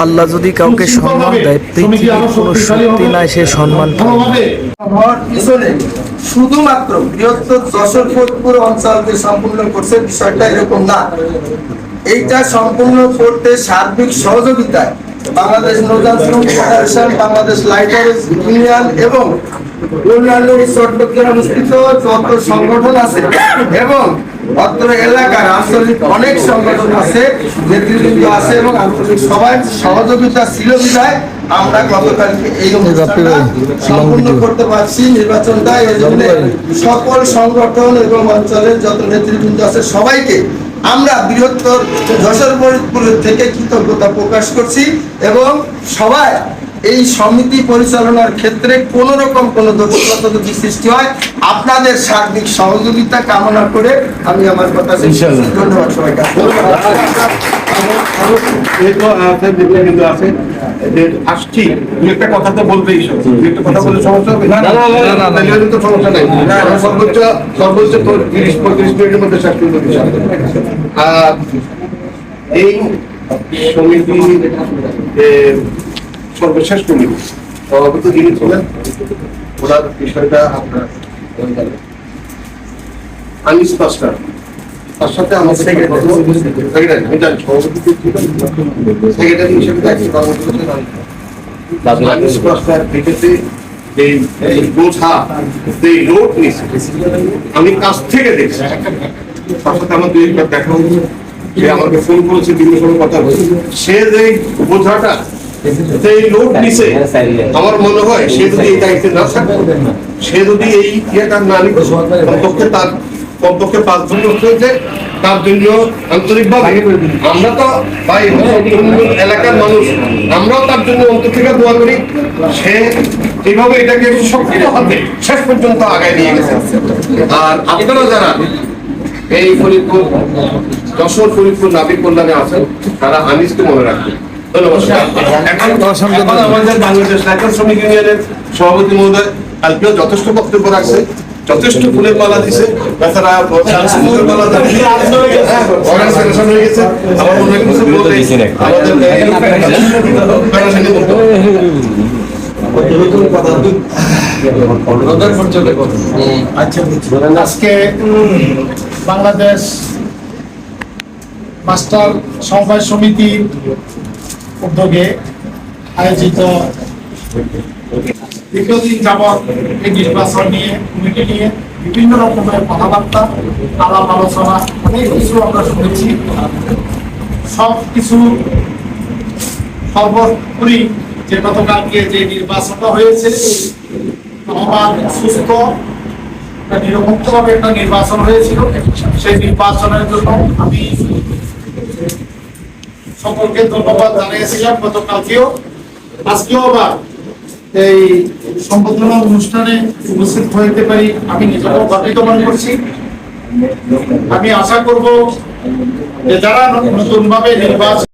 আল্লাহ যদি কাউকে সম্মান দেয়, পৃথিবীর কোনো শক্তি নাই সে সম্মান পাবে। শুধুমাত্র বৃহত্তর যশোর ফরিদপুর অঞ্চলকে সম্পূর্ণ করছে, বিষয়টা এরকম না। এইটা সম্পূর্ণ করতে সার্বিক সহযোগিতায় বাংলাদেশ নৌযান শ্রমিক ফেডারেশন, বাংলাদেশ লাইটার্স ইউনিয়ন এবং অন্যান্য চট্টগ্রামে অবস্থিত যত সংগঠন আছে এবং অত্র এলাকার আঞ্চলিক অনেক সংগঠন আছে, নেতৃবৃন্দ আছে এবং আঞ্চলিক সবাই সহযোগিতা ছিল বিধায় আমরা গতকালকে এই অনুষ্ঠানটা সম্পূর্ণ করতে পারছি। নির্বাচনটা এই জন্য সকল সংগঠন এবং অঞ্চলের যত নেতৃবৃন্দ আছে সবাইকে আমরা বৃহত্তর যশোর ফরিদপুর থেকে কৃতজ্ঞতা প্রকাশ করছি এবং সবাই এই সমিতি পরিচালনার ক্ষেত্রে কোন রকম কোনো দোষাত্মক যদি সৃষ্টি হয় আপনাদের সার্বিক সহযোগিতা কামনা করে আমি আমার কথা শেষ করছি। ধন্যবাদ সবাইকে। আসছি একটা কথা তো বলবেই, একটা কথা বলে সমস্যা হবে না, তো সমস্যা নেই। সর্বোচ্চ 30-35 মিনিটের মধ্যে শেষ করতে দিচ্ছি। আর এই সমিতি সর্বশেষ কমিটি সভাপতি যিনি ছিলেন ওনার বিষয়টা আপনার আনিস মাস্টার, তার সাথে আমাদের সেক্রেটারি হিসেবে আনিস মাস্টার দেখেছে এই বোঝা যে লোড নিচ্ছে, আমি কাছ থেকে দেখছি, তার সাথে আমার দুই একবার দেখা হয়েছে, সে আমাকে ফোন করেছে, বিভিন্ন সময় কথা বলছে, সে যে বোঝাটা এই লোড নিছে আমার মনে হয় সে যদি এই দায়িত্বে না থাকে, সে যদি এই ইয়েটা না নিতে কমপক্ষে 5 জন লোক হয়েছে তার জন্য আন্তরিকভাবে আমরা তো ভাই এলাকার মানুষ, আমরাও তার জন্য অন্তর থেকে দোয়া করি। সে এইভাবে এটাকে সক্রিয় হাতে শেষ পর্যন্ত আগায় নিয়ে গেছে। আর আপনারা যারা এই ফরিদপুর যশোর ফরিদপুর নাবিক কল্যাণে আছেন তারা আনিসকে মনে রাখবেন। আমাদের বাংলাদেশ লাইটার শ্রমিক ইউনিয়নের সভাপতি মহোদয় কালকেও যথেষ্ট বক্তব্য রাখছে, যথেষ্ট ফুলের মালা দিছে, তাছাড়া ফুলের মালা দিছে। আমার মনে হয় আজকে বাংলাদেশ মাস্টার সমবায় সমিতির উদ্যোগে আয়োজিত দীর্ঘদিন যাবৎ এই নির্বাচন নিয়ে কমিটি নিয়ে বিভিন্ন রকমের কথাবার্তা আলাপ আলোচনা অনেক কিছু আমরা শুনেছি। সব কিছু সর্বোপরি যে গতকালকে যে নির্বাচনটা হয়েছে আমার সুস্থ নিরপেক্ষভাবে একটা নির্বাচন হয়েছিল, সেই নির্বাচনের জন্য আমি সকলকে ধন্যবাদ জানিয়েছিলাম গতকালকেও। আজকেও আবার এই সম্বর্ধনা অনুষ্ঠানে উপস্থিত হতে পারি আমি নিজেও গর্বিত মনে করছি। আমি আশা করব যে যারা নতুন ভাবে নির্বাচন